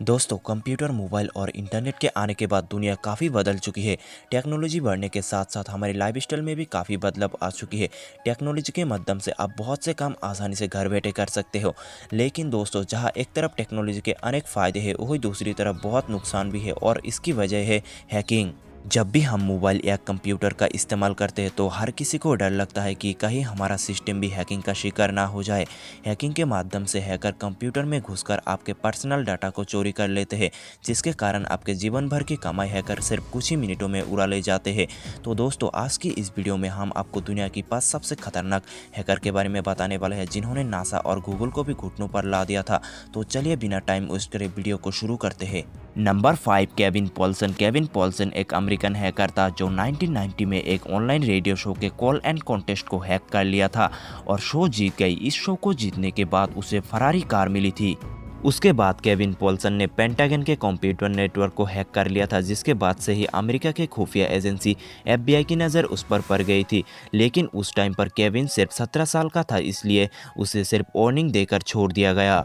दोस्तों computer, mobile और internet के आने के बाद दुनिया काफ़ी बदल चुकी है। टेक्नोलॉजी बढ़ने के साथ साथ हमारी लाइफस्टाइल में भी काफ़ी बदलाव आ चुकी है। टेक्नोलॉजी के माध्यम से आप बहुत से काम आसानी से घर बैठे कर सकते हो। लेकिन दोस्तों, जहां एक तरफ टेक्नोलॉजी के अनेक फ़ायदे हैं, वही दूसरी तरफ बहुत नुकसान भी है और इसकी वजह है हैकिंग। जब भी हम मोबाइल या कंप्यूटर का इस्तेमाल करते हैं तो हर किसी को डर लगता है कि कहीं हमारा सिस्टम भी हैकिंग का शिकार ना हो जाए। हैकिंग के माध्यम से हैकर कंप्यूटर में घुसकर आपके पर्सनल डाटा को चोरी कर लेते हैं, जिसके कारण आपके जीवन भर की कमाई हैकर सिर्फ कुछ ही मिनटों में उड़ा ले जाते हैं। तो दोस्तों, आज की इस वीडियो में हम आपको दुनिया की 5 सबसे खतरनाक हैकर के बारे में बताने वाले हैं, जिन्होंने नासा और गूगल को भी घुटनों पर ला दिया था। तो चलिए बिना टाइम वेस्ट करे वीडियो को शुरू करते हैं। Number 5, Kevin Poulsen. Kevin Poulsen एक अमेरिकन हैकर था जो 1990 में एक ऑनलाइन रेडियो शो के कॉल एंड कॉन्टेस्ट को हैक कर लिया था और शो जीत गई। इस शो को जीतने के बाद उसे फरारी कार मिली थी। उसके बाद केविन पॉल्सन ने पेंटागन के कंप्यूटर नेटवर्क को हैक कर लिया था, जिसके बाद से ही अमेरिका के खुफिया एजेंसी FBI की नज़र उस पर पड़ गई थी। लेकिन उस टाइम पर केविन सिर्फ 17 साल का था, इसलिए उसे सिर्फ वार्निंग देकर छोड़ दिया गया।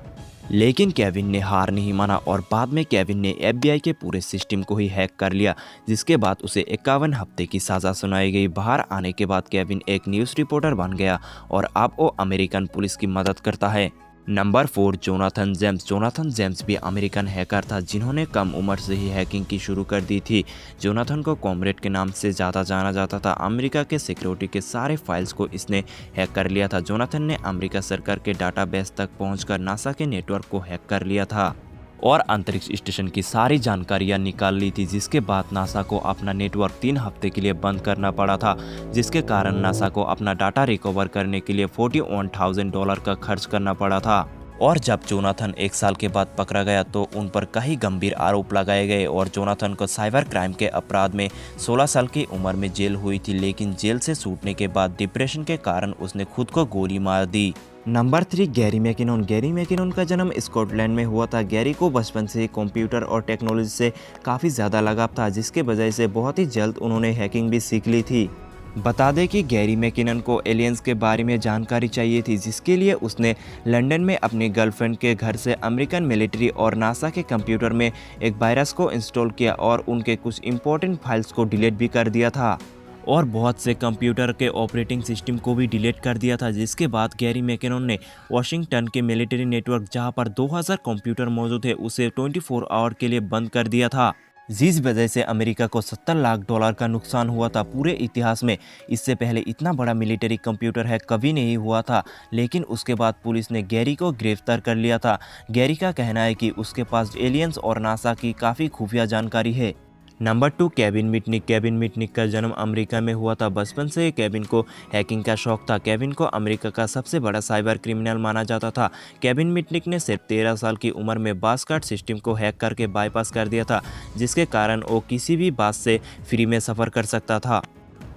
लेकिन केविन ने हार नहीं माना और बाद में केविन ने FBI के पूरे सिस्टम को ही हैक कर लिया, जिसके बाद उसे 51 हफ्ते की सज़ा सुनाई गई। बाहर आने के बाद केविन एक न्यूज़ रिपोर्टर बन गया और अब वो अमेरिकन पुलिस की मदद करता है। Number 4, Jonathan James. Jonathan James भी अमेरिकन हैकर था, जिन्होंने कम उम्र से ही हैकिंग की शुरू कर दी थी। जोनाथन को कॉमरेड के नाम से ज़्यादा जाना जाता था। अमेरिका के सिक्योरिटी के सारे फाइल्स को इसने हैक कर लिया था। जोनाथन ने अमेरिका सरकार के डाटाबेस तक पहुंचकर नासा के नेटवर्क को हैक कर लिया था और अंतरिक्ष स्टेशन की सारी जानकारियां निकाल ली थी, जिसके बाद नासा को अपना नेटवर्क 3 हफ्ते के लिए बंद करना पड़ा था, जिसके कारण नासा को अपना डाटा रिकवर करने के लिए $41,000 का खर्च करना पड़ा था। और जब जोनाथन 1 साल के बाद पकड़ा गया तो उन पर कई गंभीर आरोप लगाए गए और जोनाथन को साइबर क्राइम के अपराध में 16 साल की उम्र में जेल हुई थी। लेकिन जेल से छूटने के बाद डिप्रेशन के कारण उसने खुद को गोली मार दी। Number 3, Gary McKinnon. Gary McKinnon का जन्म स्कॉटलैंड में हुआ था। गैरी को बचपन से ही कंप्यूटर और टेक्नोलॉजी से काफ़ी ज़्यादा लगाव था, जिसके वजह से बहुत ही जल्द उन्होंने हैकिंग भी सीख ली थी। बता दें कि गैरी मैकिनन को एलियंस के बारे में जानकारी चाहिए थी, जिसके लिए उसने लंदन में अपनी गर्लफ्रेंड के घर से अमेरिकन मिलिट्री और नासा के कंप्यूटर में एक वायरस को इंस्टॉल किया और उनके कुछ इंपॉर्टेंट फाइल्स को डिलीट भी कर दिया था और बहुत से कंप्यूटर के ऑपरेटिंग सिस्टम को भी डिलीट कर दिया था। जिसके बाद गैरी मैकिनन ने वाशिंगटन के मिलिट्री नेटवर्क, जहां पर 2000 कंप्यूटर मौजूद है, उसे 24 आवर के लिए बंद कर दिया था, जिस वजह से अमेरिका को $70 लाख का नुकसान हुआ था। पूरे इतिहास में इससे पहले इतना बड़ा मिलिट्री कंप्यूटर हैक कभी नहीं हुआ था। लेकिन उसके बाद पुलिस ने गैरी को गिरफ्तार कर लिया था। गैरी का कहना है कि उसके पास एलियंस और नासा की काफ़ी खुफिया जानकारी है। Number 2, Kevin Mitnick. Kevin Mitnick का जन्म अमेरिका में हुआ था। बचपन से ही केविन को हैकिंग का शौक था। केविन को अमेरिका का सबसे बड़ा साइबर क्रिमिनल माना जाता था। केविन मिटनिक ने सिर्फ 13 साल की उम्र में बास कार्ड सिस्टम को हैक करके बाईपास कर दिया था, जिसके कारण वो किसी भी बास से फ्री में सफ़र कर सकता था।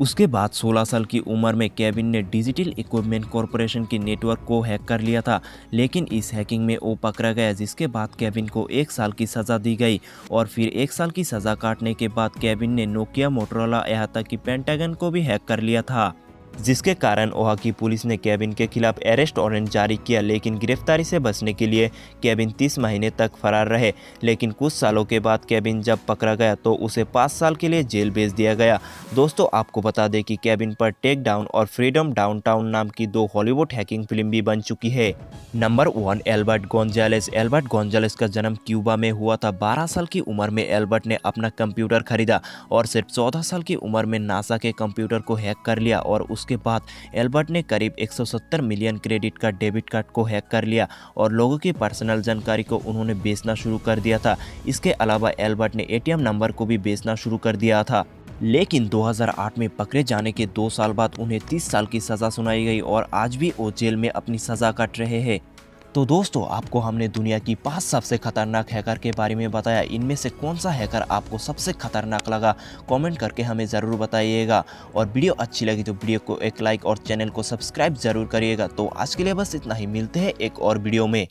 उसके बाद 16 साल की उम्र में केविन ने डिजिटल इक्विपमेंट कॉरपोरेशन की नेटवर्क को हैक कर लिया था, लेकिन इस हैकिंग में वो पकड़ा गया, जिसके बाद केविन को 1 साल की सज़ा दी गई और फिर 1 साल की सज़ा काटने के बाद केविन ने नोकिया, मोटोरोला, यहाँ तक कि पेंटागन को भी हैक कर लिया था, जिसके कारण ओहा की पुलिस ने केविन के खिलाफ अरेस्ट वारंट जारी किया। लेकिन गिरफ्तारी से बचने के लिए केविन 30 महीने तक फरार रहे। लेकिन कुछ सालों के बाद केविन जब पकड़ा गया तो उसे 5 साल के लिए जेल भेज दिया गया। दोस्तों, आपको बता दें कि केविन पर टेक डाउन और फ्रीडम डाउनटाउन नाम की 2 हॉलीवुड हैकिंग फिल्म भी बन चुकी है। Number 1, Albert Gonzalez. Albert Gonzalez का जन्म क्यूबा में हुआ था। 12 साल की उम्र में एल्बर्ट ने अपना कंप्यूटर खरीदा और सिर्फ 14 साल की उम्र में नासा के कंप्यूटर को हैक कर लिया और उसके बाद एल्बर्ट ने करीब 170 million credit card, debit card को हैक कर लिया और लोगों की पर्सनल जानकारी को उन्होंने बेचना शुरू कर दिया था। इसके अलावा एल्बर्ट ने ATM नंबर को भी बेचना शुरू कर दिया था। लेकिन 2008 में पकड़े जाने के 2 साल बाद उन्हें 30 साल की सज़ा सुनाई गई और आज भी वो जेल में अपनी सज़ा काट रहे हैं। तो दोस्तों, आपको हमने दुनिया की 5 सबसे खतरनाक हैकर के बारे में बताया। इनमें से कौन सा हैकर आपको सबसे खतरनाक लगा, कमेंट करके हमें ज़रूर बताइएगा। और वीडियो अच्छी लगी तो वीडियो को एक लाइक और चैनल को सब्सक्राइब ज़रूर करिएगा। तो आज के लिए बस इतना ही, मिलते हैं एक और वीडियो में।